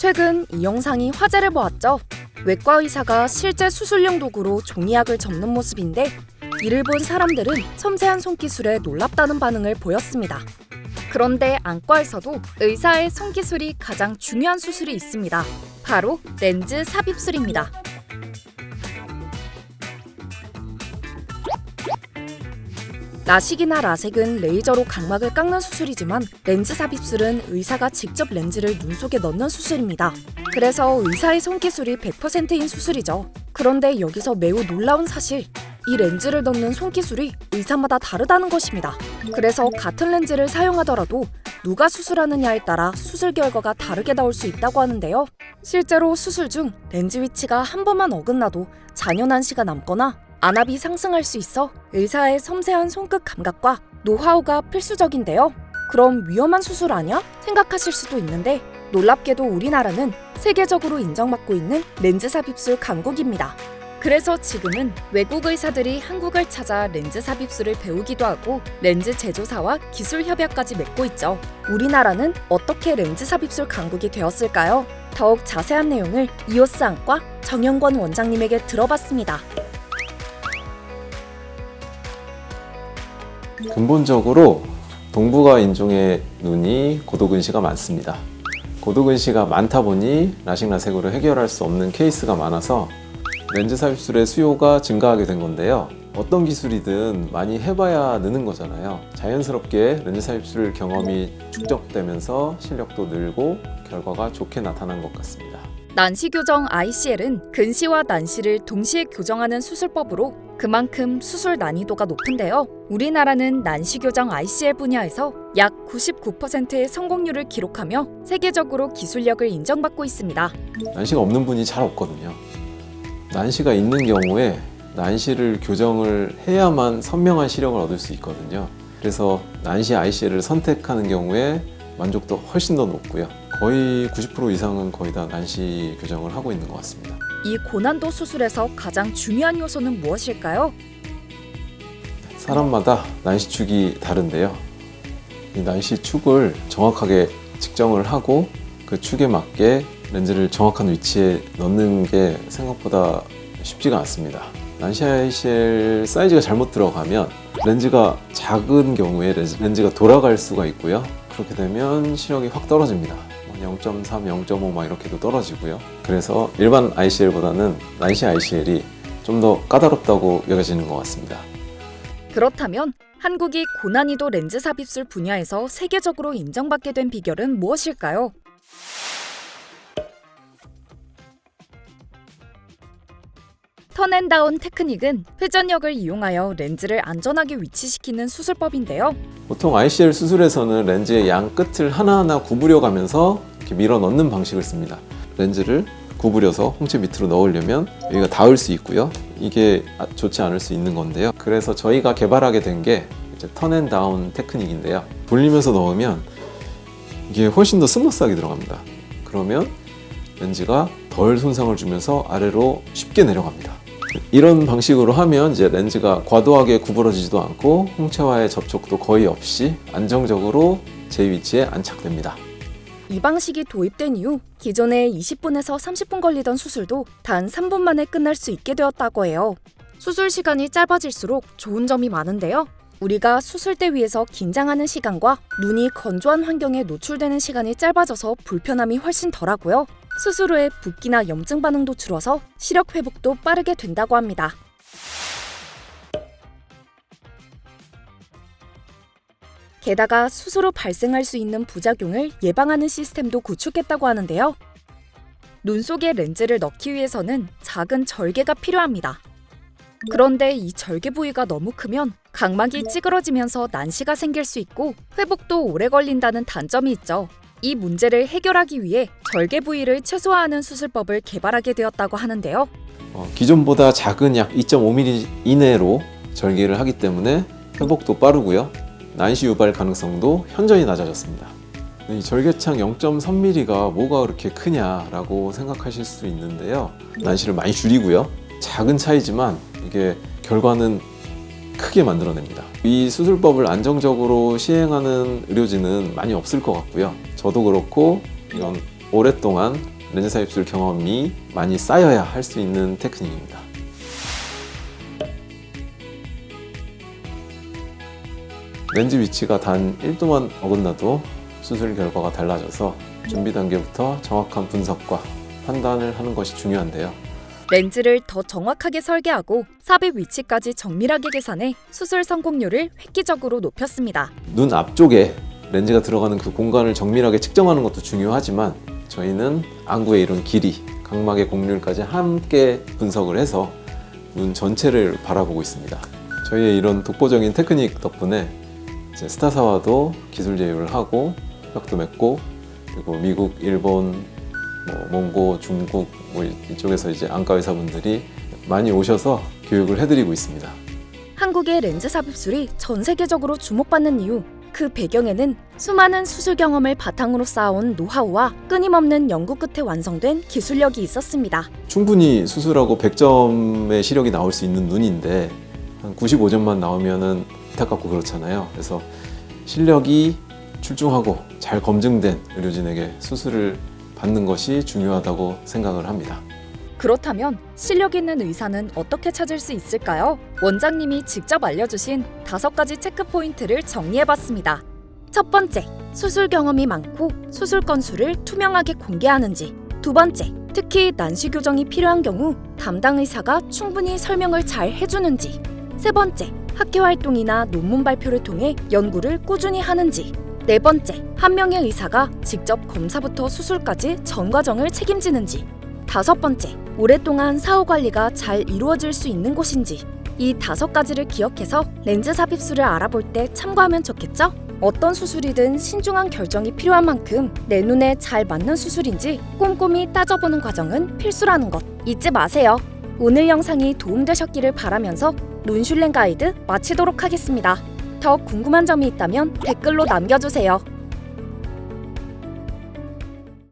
최근 이 영상이 화제를 모았죠. 외과 의사가 실제 수술용 도구로 종이약을 접는 모습인데 이를 본 사람들은 섬세한 손기술에 놀랍다는 반응을 보였습니다. 그런데 안과에서도 의사의 손기술이 가장 중요한 수술이 있습니다. 바로 렌즈 삽입술입니다. 라식이나 라섹은 레이저로 각막을 깎는 수술이지만 렌즈 삽입술은 의사가 직접 렌즈를 눈 속에 넣는 수술입니다. 그래서 의사의 손기술이 100%인 수술이죠. 그런데 여기서 매우 놀라운 사실, 이 렌즈를 넣는 손기술이 의사마다 다르다는 것입니다. 그래서 같은 렌즈를 사용하더라도 누가 수술하느냐에 따라 수술 결과가 다르게 나올 수 있다고 하는데요. 실제로 수술 중 렌즈 위치가 한 번만 어긋나도 잔여난시가 남거나 안압이 상승할 수 있어 의사의 섬세한 손끝 감각과 노하우가 필수적인데요. 그럼 위험한 수술 아니야? 생각하실 수도 있는데 놀랍게도 우리나라는 세계적으로 인정받고 있는 렌즈 삽입술 강국입니다. 그래서 지금은 외국 의사들이 한국을 찾아 렌즈 삽입술을 배우기도 하고 렌즈 제조사와 기술 협약까지 맺고 있죠. 우리나라는 어떻게 렌즈 삽입술 강국이 되었을까요? 더욱 자세한 내용을 이오스 안과 정영권 원장님에게 들어봤습니다. 근본적으로 동북아 인종의 눈이 고도근시가 많습니다. 고도근시가 많다 보니 라식 라섹으로 해결할 수 없는 케이스가 많아서 렌즈 삽입술의 수요가 증가하게 된 건데요. 어떤 기술이든 많이 해봐야 느는 거잖아요. 자연스럽게 렌즈 삽입술 경험이 축적되면서 실력도 늘고 결과가 좋게 나타난 것 같습니다. 난시 교정 ICL은 근시와 난시를 동시에 교정하는 수술법으로 그만큼 수술 난이도가 높은데요. 우리나라는 난시 교정 ICL 분야에서 약 99%의 성공률을 기록하며 세계적으로 기술력을 인정받고 있습니다. 난시가 없는 분이 잘 없거든요. 난시가 있는 경우에 난시를 교정을 해야만 선명한 시력을 얻을 수 있거든요. 그래서 난시 ICL을 선택하는 경우에 만족도 훨씬 더 높고요. 거의 90% 이상은 거의 다 난시 교정을 하고 있는 것 같습니다. 이 고난도 수술에서 가장 중요한 요소는 무엇일까요? 사람마다 난시축이 다른데요. 이 난시축을 정확하게 측정을 하고 그 축에 맞게 렌즈를 정확한 위치에 넣는 게 생각보다 쉽지가 않습니다. 난시 ICL 사이즈가 잘못 들어가면 렌즈가 작은 경우에 렌즈가 돌아갈 수가 있고요. 그렇게 되면 시력이 확 떨어집니다. 0.3, 0.5 막 이렇게도 떨어지고요. 그래서 일반 ICL보다는 난시 ICL이 좀 더 까다롭다고 여겨지는 것 같습니다. 그렇다면 한국이 고난이도 렌즈 삽입술 분야에서 세계적으로 인정받게 된 비결은 무엇일까요? 턴앤다운 테크닉은 회전력을 이용하여 렌즈를 안전하게 위치시키는 수술법인데요. 보통 ICL 수술에서는 렌즈의 양 끝을 하나하나 구부려 가면서 이렇게 밀어 넣는 방식을 씁니다. 렌즈를 구부려서 홍채 밑으로 넣으려면 여기가 닿을 수 있고요. 이게 좋지 않을 수 있는 건데요. 그래서 저희가 개발하게 된 게 턴앤다운 테크닉인데요. 돌리면서 넣으면 이게 훨씬 더 스무스하게 들어갑니다. 그러면 렌즈가 덜 손상을 주면서 아래로 쉽게 내려갑니다. 이런 방식으로 하면 이제 렌즈가 과도하게 구부러지지도 않고 홍채와의 접촉도 거의 없이 안정적으로 제 위치에 안착됩니다. 이 방식이 도입된 이후 기존에 20분에서 30분 걸리던 수술도 단 3분 만에 끝날 수 있게 되었다고 해요. 수술 시간이 짧아질수록 좋은 점이 많은데요. 우리가 수술대 위에서 긴장하는 시간과 눈이 건조한 환경에 노출되는 시간이 짧아져서 불편함이 훨씬 덜하고요. 수술 후에 붓기나 염증 반응도 줄어서 시력 회복도 빠르게 된다고 합니다. 게다가 수술 후 발생할 수 있는 부작용을 예방하는 시스템도 구축했다고 하는데요. 눈 속에 렌즈를 넣기 위해서는 작은 절개가 필요합니다. 그런데 이 절개 부위가 너무 크면 각막이 찌그러지면서 난시가 생길 수 있고 회복도 오래 걸린다는 단점이 있죠. 이 문제를 해결하기 위해 절개 부위를 최소화하는 수술법을 개발하게 되었다고 하는데요. 기존보다 작은 약 2.5mm 이내로 절개를 하기 때문에 회복도 빠르고요. 난시 유발 가능성도 현저히 낮아졌습니다. 이 절개창 0.3mm가 뭐가 그렇게 크냐라고 생각하실 수 있는데요. 난시를 많이 줄이고요. 작은 차이지만 이게 결과는 크게 만들어냅니다. 이 수술법을 안정적으로 시행하는 의료진은 많이 없을 것 같고요. 저도 그렇고 이건 오랫동안 렌즈 삽입술 경험이 많이 쌓여야 할 수 있는 테크닉입니다. 렌즈 위치가 단 1도만 어긋나도 수술 결과가 달라져서 준비 단계부터 정확한 분석과 판단을 하는 것이 중요한데요. 렌즈를 더 정확하게 설계하고 삽입 위치까지 정밀하게 계산해 수술 성공률을 획기적으로 높였습니다. 눈 앞쪽에 렌즈가 들어가는 그 공간을 정밀하게 측정하는 것도 중요하지만 저희는 안구의 이런 길이, 각막의 곡률까지 함께 분석을 해서 눈 전체를 바라보고 있습니다. 저희의 이런 독보적인 테크닉 덕분에 이제 스타사와도 기술 제휴를 하고 협약도 맺고, 그리고 미국, 일본, 몽고, 중국 이쪽에서 이제 안과 의사분들이 많이 오셔서 교육을 해드리고 있습니다. 한국의 렌즈 삽입술이 전 세계적으로 주목받는 이유, 그 배경에는 수많은 수술 경험을 바탕으로 쌓아온 노하우와 끊임없는 연구 끝에 완성된 기술력이 있었습니다. 충분히 수술하고 100점의 시력이 나올 수 있는 눈인데 한 95점만 나오면은 안타깝고 그렇잖아요. 그래서 실력이 출중하고 잘 검증된 의료진에게 수술을 받는 것이 중요하다고 생각을 합니다. 그렇다면 실력 있는 의사는 어떻게 찾을 수 있을까요? 원장님이 직접 알려주신 5가지 체크 포인트를 정리해봤습니다. 첫 번째, 수술 경험이 많고 수술 건수를 투명하게 공개하는지. 두 번째, 특히 난시 교정이 필요한 경우 담당 의사가 충분히 설명을 잘 해주는지. 세 번째, 학회 활동이나 논문 발표를 통해 연구를 꾸준히 하는지. 네 번째, 한 명의 의사가 직접 검사부터 수술까지 전 과정을 책임지는지. 다섯 번째, 오랫동안 사후 관리가 잘 이루어질 수 있는 곳인지. 이 5가지를 기억해서 렌즈 삽입술을 알아볼 때 참고하면 좋겠죠? 어떤 수술이든 신중한 결정이 필요한 만큼 내 눈에 잘 맞는 수술인지 꼼꼼히 따져보는 과정은 필수라는 것 잊지 마세요. 오늘 영상이 도움되셨기를 바라면서 눈슐랭 가이드 마치도록 하겠습니다. 더 궁금한 점이 있다면 댓글로 남겨주세요.